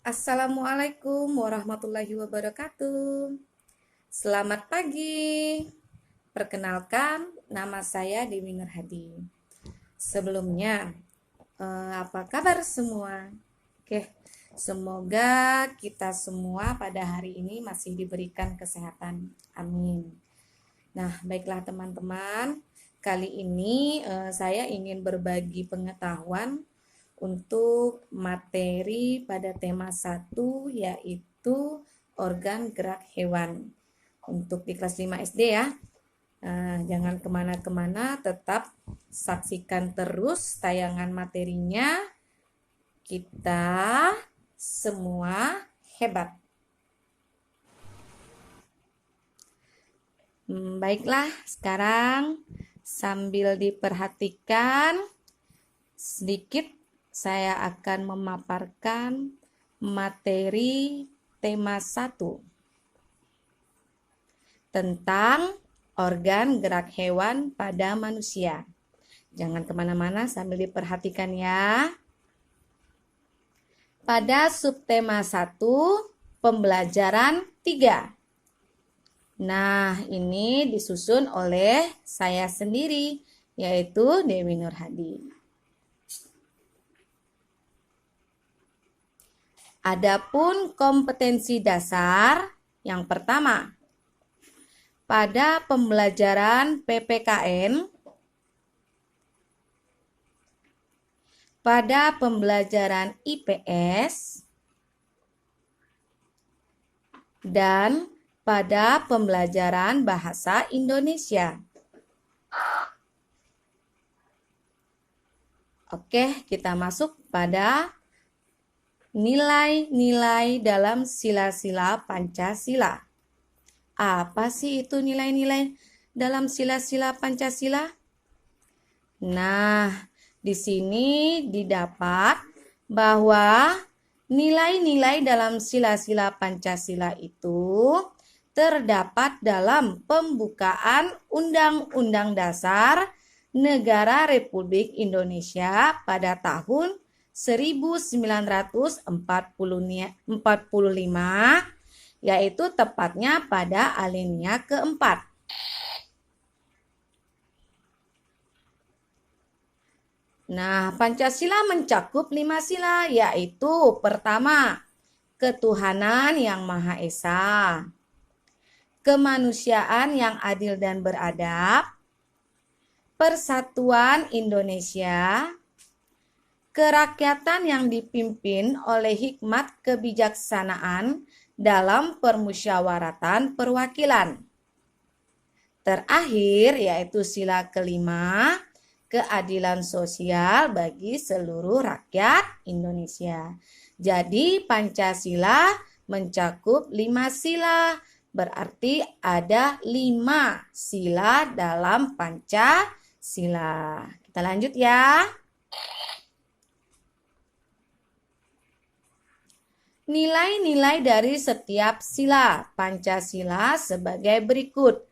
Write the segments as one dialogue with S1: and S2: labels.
S1: Assalamualaikum warahmatullahi wabarakatuh. Selamat pagi. Perkenalkan, nama saya Dewi Nurhadi. Sebelumnya, apa kabar semua? Oke, semoga kita semua pada hari ini masih diberikan kesehatan. Amin. Nah, baiklah teman-teman. Kali ini saya ingin berbagi pengetahuan untuk materi pada tema 1 yaitu organ gerak hewan untuk di kelas 5 SD ya. Jangan kemana-kemana, tetap saksikan terus tayangan materinya. Kita semua hebat. Baiklah, sekarang sambil diperhatikan sedikit saya akan memaparkan materi tema 1 tentang organ gerak hewan pada manusia. Jangan kemana-mana sambil diperhatikan ya. Pada subtema 1, pembelajaran 3. Nah, ini disusun oleh saya sendiri, yaitu Dewi Nurhadi. Adapun kompetensi dasar yang pertama, pada pembelajaran PPKN, pada pembelajaran IPS, dan pada pembelajaran bahasa Indonesia. Oke, kita masuk pada nilai-nilai dalam sila-sila Pancasila. Apa sih itu nilai-nilai dalam sila-sila Pancasila? Nah, di sini didapat bahwa nilai-nilai dalam sila-sila Pancasila itu terdapat dalam pembukaan Undang-Undang Dasar Negara Republik Indonesia pada tahun 1945, yaitu tepatnya pada alinea keempat. Nah, Pancasila mencakup 5 sila, yaitu pertama, ketuhanan yang Maha Esa, kemanusiaan yang adil dan beradab, persatuan Indonesia, kerakyatan yang dipimpin oleh hikmat kebijaksanaan dalam permusyawaratan perwakilan. Terakhir yaitu sila kelima, keadilan sosial bagi seluruh rakyat Indonesia. Jadi Pancasila mencakup 5 sila, berarti ada 5 sila dalam Pancasila. Kita lanjut ya. Nilai-nilai dari setiap sila Pancasila sebagai berikut.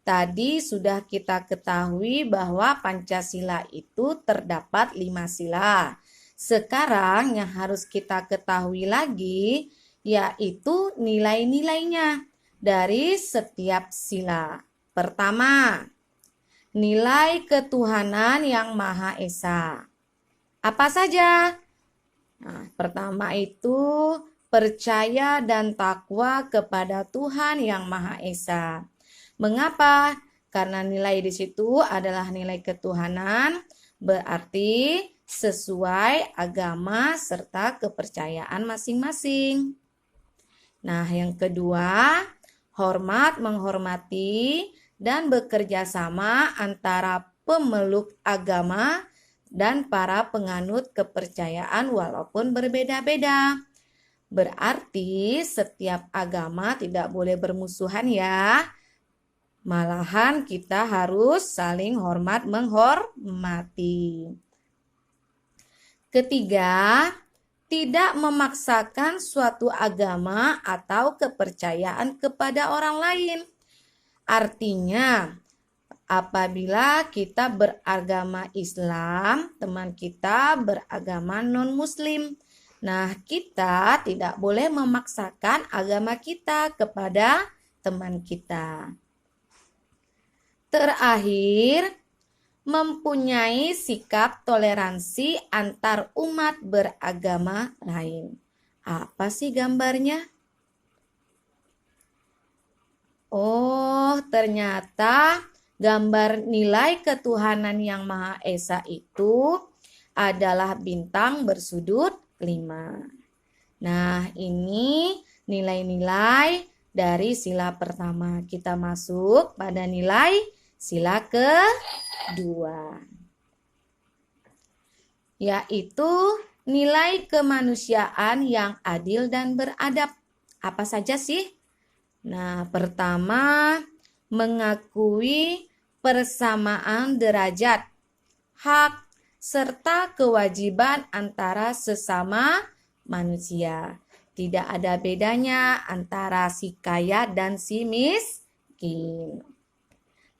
S1: Tadi sudah kita ketahui bahwa Pancasila itu terdapat 5 sila. Sekarang yang harus kita ketahui lagi yaitu nilai-nilainya dari setiap sila. Pertama, nilai ketuhanan yang Maha Esa. Apa saja? Nah, pertama itu percaya dan takwa kepada Tuhan yang Maha Esa. Mengapa? Karena nilai di situ adalah nilai ketuhanan, berarti sesuai agama serta kepercayaan masing-masing. Nah, yang kedua, hormat menghormati dan bekerja sama antara pemeluk agama dan para penganut kepercayaan walaupun berbeda-beda. Berarti setiap agama tidak boleh bermusuhan ya. Malahan kita harus saling hormat menghormati. Ketiga, tidak memaksakan suatu agama atau kepercayaan kepada orang lain. Artinya, apabila kita beragama Islam, teman kita beragama non-Muslim, Nah, kita tidak boleh memaksakan agama kita kepada teman kita. Terakhir, mempunyai sikap toleransi antar umat beragama lain. Apa sih gambarnya? Oh, ternyata gambar nilai ketuhanan yang Maha Esa itu adalah bintang bersudut 5. Nah, ini nilai-nilai dari sila pertama. Kita masuk pada nilai sila kedua, yaitu nilai kemanusiaan yang adil dan beradab. Apa saja sih? Nah, pertama, mengakui persamaan derajat, hak, serta kewajiban antara sesama manusia. Tidak ada bedanya antara si kaya dan si miskin.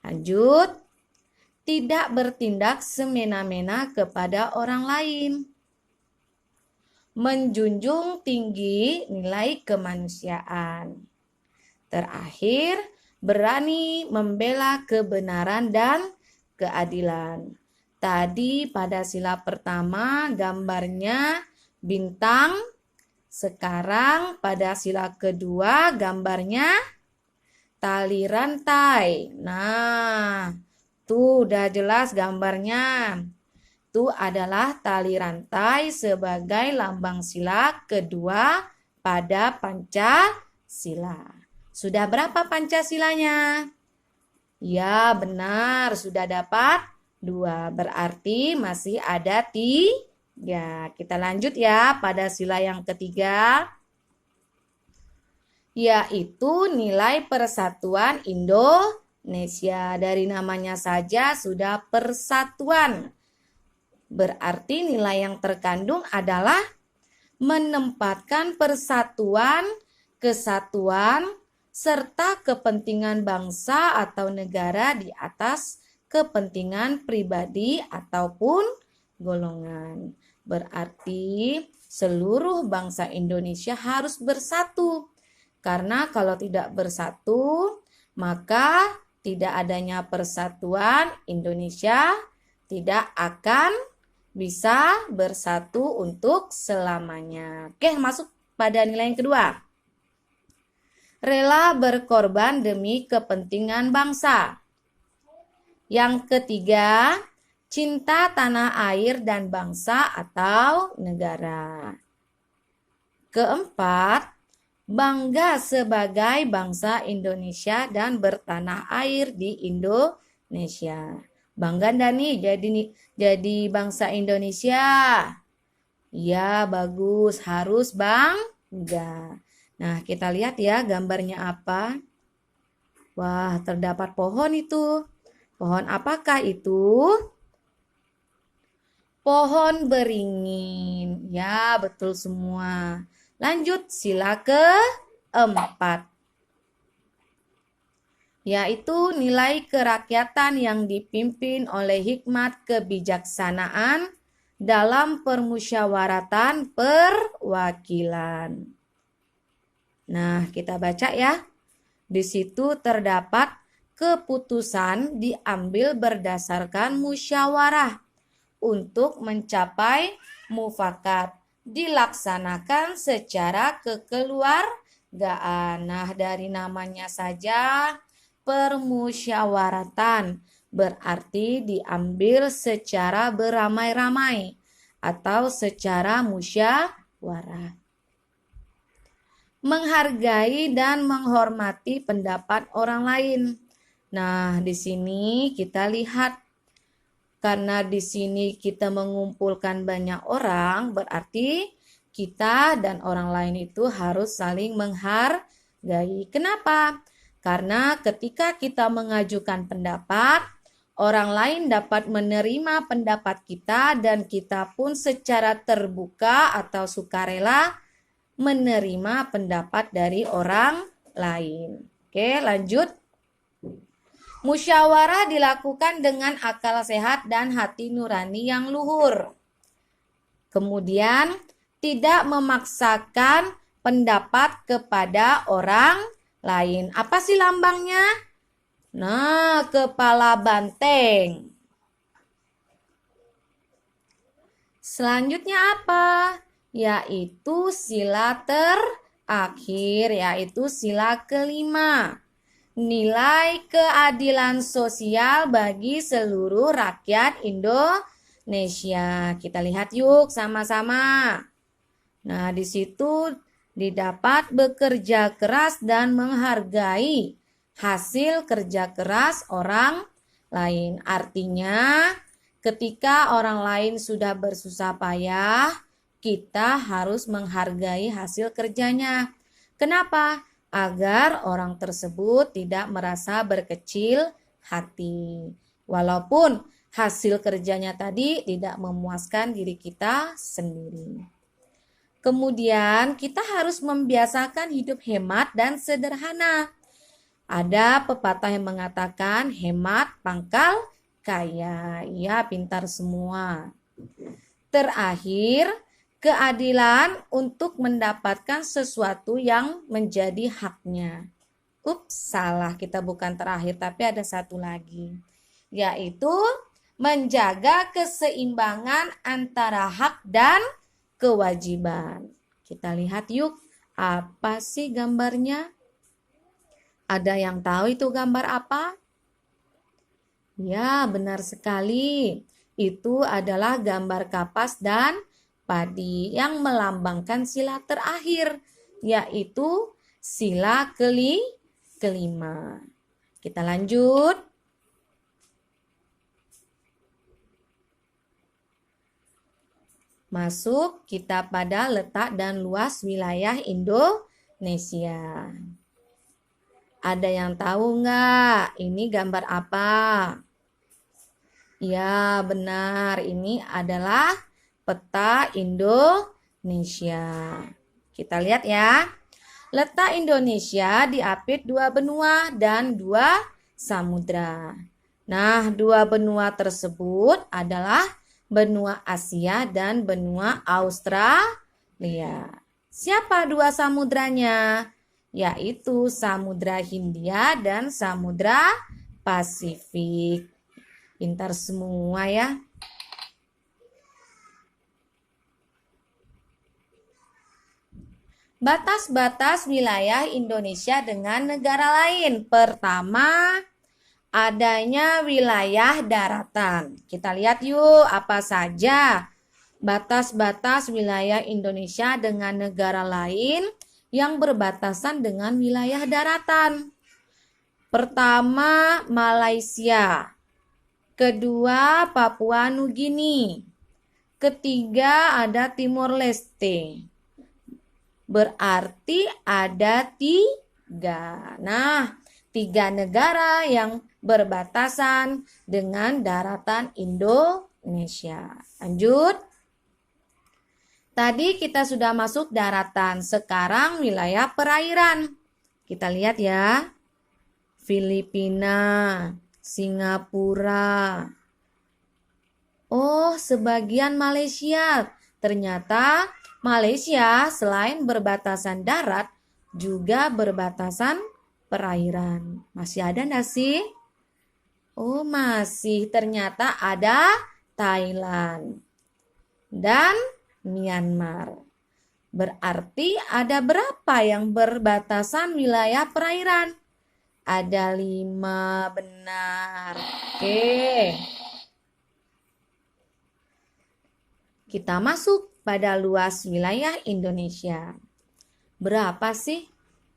S1: Lanjut, tidak bertindak semena-mena kepada orang lain. Menjunjung tinggi nilai kemanusiaan. Terakhir, berani membela kebenaran dan keadilan. Tadi pada sila pertama gambarnya bintang. Sekarang pada sila kedua gambarnya tali rantai. Nah, tuh udah jelas gambarnya. Itu adalah tali rantai sebagai lambang sila kedua pada Pancasila. Sudah berapa Pancasilanya? Ya, benar, sudah dapat 2. Berarti masih ada 3. Kita lanjut ya pada sila yang ketiga, yaitu nilai persatuan Indonesia. Dari namanya saja sudah persatuan. Berarti nilai yang terkandung adalah menempatkan persatuan, kesatuan, serta kepentingan bangsa atau negara di atas kepentingan pribadi ataupun golongan. Berarti seluruh bangsa Indonesia harus bersatu. Karena kalau tidak bersatu, maka tidak adanya persatuan Indonesia tidak akan bisa bersatu untuk selamanya. Oke, masuk pada nilai yang kedua. Rela berkorban demi kepentingan bangsa. Yang ketiga, cinta tanah air dan bangsa atau negara. Keempat, bangga sebagai bangsa Indonesia dan bertanah air di Indonesia. Bangga enggak nih jadi bangsa Indonesia? Ya, bagus, harus bangga. Nah, kita lihat ya gambarnya apa. Wah, terdapat pohon itu. Pohon apakah itu? Pohon beringin. Ya, betul semua. Lanjut sila keempat, yaitu nilai kerakyatan yang dipimpin oleh hikmat kebijaksanaan dalam permusyawaratan perwakilan. Nah, kita baca ya. Di situ terdapat keputusan diambil berdasarkan musyawarah untuk mencapai mufakat, dilaksanakan secara kekeluargaan. Nah, dari namanya saja permusyawaratan berarti diambil secara beramai-ramai atau secara musyawarah. Menghargai dan menghormati pendapat orang lain. Nah, di sini kita lihat, karena di sini kita mengumpulkan banyak orang, berarti kita dan orang lain itu harus saling menghargai. Kenapa? Karena ketika kita mengajukan pendapat, orang lain dapat menerima pendapat kita dan kita pun secara terbuka atau sukarela menerima pendapat dari orang lain. Oke, lanjut. Musyawarah dilakukan dengan akal sehat dan hati nurani yang luhur. Kemudian, tidak memaksakan pendapat kepada orang lain. Apa sih lambangnya? Nah, kepala banteng. Selanjutnya apa? Yaitu sila terakhir, yaitu sila kelima. Nilai keadilan sosial bagi seluruh rakyat Indonesia. Kita lihat yuk sama-sama. Nah, di situ didapat bekerja keras dan menghargai hasil kerja keras orang lain. Artinya, ketika orang lain sudah bersusah payah, kita harus menghargai hasil kerjanya. Kenapa? Agar orang tersebut tidak merasa berkecil hati. Walaupun hasil kerjanya tadi tidak memuaskan diri kita sendiri. Kemudian kita harus membiasakan hidup hemat dan sederhana. Ada pepatah yang mengatakan hemat pangkal kaya. Ya, pintar semua. Terakhir, keadilan untuk mendapatkan sesuatu yang menjadi haknya. Ups, salah, kita bukan terakhir tapi ada satu lagi. Yaitu menjaga keseimbangan antara hak dan kewajiban. Kita lihat yuk, apa sih gambarnya? Ada yang tahu itu gambar apa? Ya, benar sekali. Itu adalah gambar kapas dan padi yang melambangkan sila terakhir, yaitu sila kelima. Kita lanjut. Masuk kita pada letak dan luas wilayah Indonesia. Ada yang tahu nggak? Ini gambar apa? Ya, benar. Ini adalah peta Indonesia. Kita lihat ya. Letak Indonesia diapit 2 benua dan 2 samudra. Nah, 2 benua tersebut adalah benua Asia dan benua Australia. Siapa 2 samudranya? Yaitu Samudra Hindia dan Samudra Pasifik. Pintar semua ya. Batas-batas wilayah Indonesia dengan negara lain. Pertama, adanya wilayah daratan. Kita lihat yuk apa saja batas-batas wilayah Indonesia dengan negara lain yang berbatasan dengan wilayah daratan. Pertama, Malaysia. Kedua, Papua Nugini. Ketiga, ada Timor Leste. Berarti ada 3. Nah, 3 negara yang berbatasan dengan daratan Indonesia. Lanjut. Tadi kita sudah masuk daratan, sekarang wilayah perairan. Kita lihat ya. Filipina, Singapura. Oh, sebagian Malaysia. Ternyata Malaysia selain berbatasan darat juga berbatasan perairan. Masih ada nggak sih? Oh, masih. Ternyata ada Thailand dan Myanmar. Berarti ada berapa yang berbatasan wilayah perairan? Ada 5, benar. Oke. Kita masuk pada luas wilayah Indonesia. Berapa sih?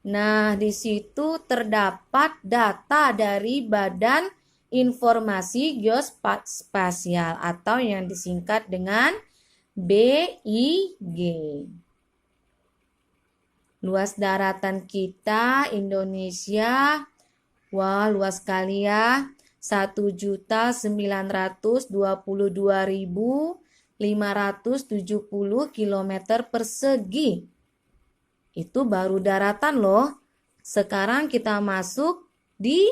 S1: Nah, di situ terdapat data dari Badan Informasi Geospasial atau yang disingkat dengan BIG. Luas daratan kita Indonesia, wah luas sekali ya, 1.922.570 km persegi. Itu baru daratan loh. Sekarang kita masuk di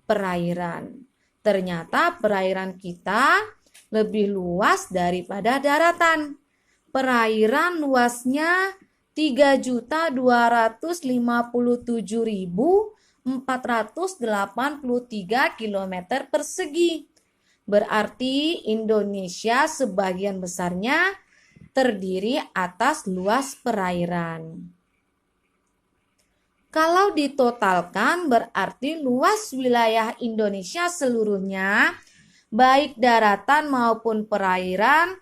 S1: perairan. Ternyata perairan kita lebih luas daripada daratan. perairan luasnya 3.257.483 km persegi. Berarti Indonesia sebagian besarnya terdiri atas luas perairan. Kalau ditotalkan berarti luas wilayah Indonesia seluruhnya, baik daratan maupun perairan,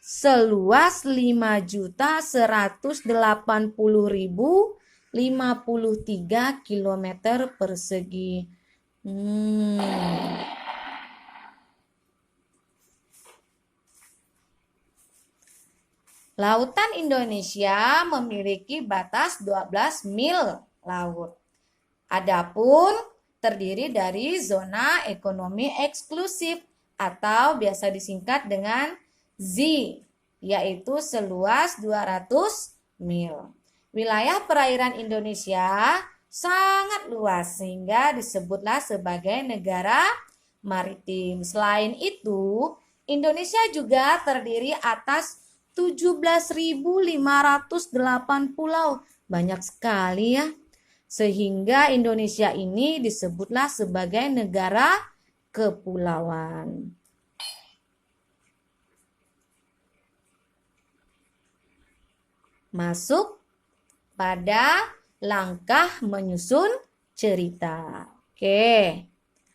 S1: seluas 5.180.053 km persegi. Lautan Indonesia memiliki batas 12 mil laut. Adapun terdiri dari zona ekonomi eksklusif atau biasa disingkat dengan ZEE, yaitu seluas 200 mil. Wilayah perairan Indonesia sangat luas sehingga disebutlah sebagai negara maritim. Selain itu, Indonesia juga terdiri atas 17.508 pulau. Banyak sekali ya. Sehingga Indonesia ini disebutlah sebagai negara kepulauan. Masuk pada langkah menyusun cerita. Oke,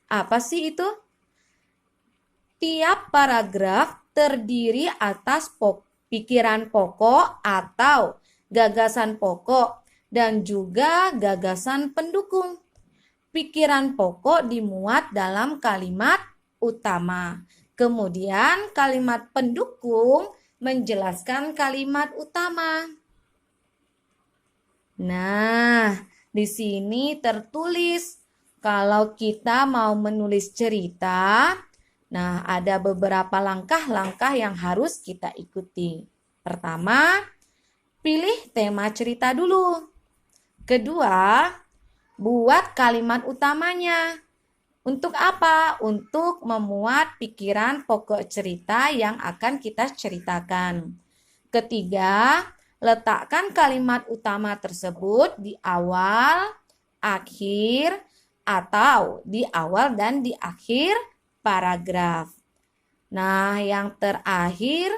S1: apa sih itu? Tiap paragraf terdiri atas pikiran pokok atau gagasan pokok dan juga gagasan pendukung. Pikiran pokok dimuat dalam kalimat utama. Kemudian kalimat pendukung menjelaskan kalimat utama. Nah, di sini tertulis kalau kita mau menulis cerita, nah, ada beberapa langkah-langkah yang harus kita ikuti. Pertama, pilih tema cerita dulu. Kedua, buat kalimat utamanya. Untuk apa? Untuk memuat pikiran pokok cerita yang akan kita ceritakan. Ketiga, letakkan kalimat utama tersebut di awal, akhir, atau di awal dan di akhir paragraf. Nah, yang terakhir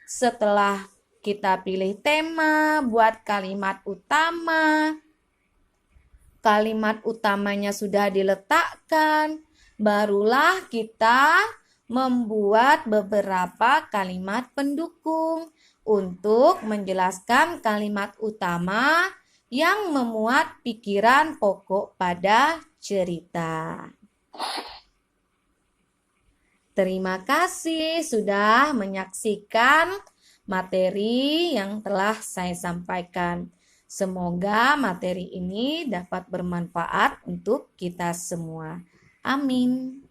S1: setelah kita pilih tema buat kalimat utama, kalimat utamanya sudah diletakkan, barulah kita membuat beberapa kalimat pendukung untuk menjelaskan kalimat utama yang memuat pikiran pokok pada cerita. Terima kasih sudah menyaksikan materi yang telah saya sampaikan. Semoga materi ini dapat bermanfaat untuk kita semua. Amin.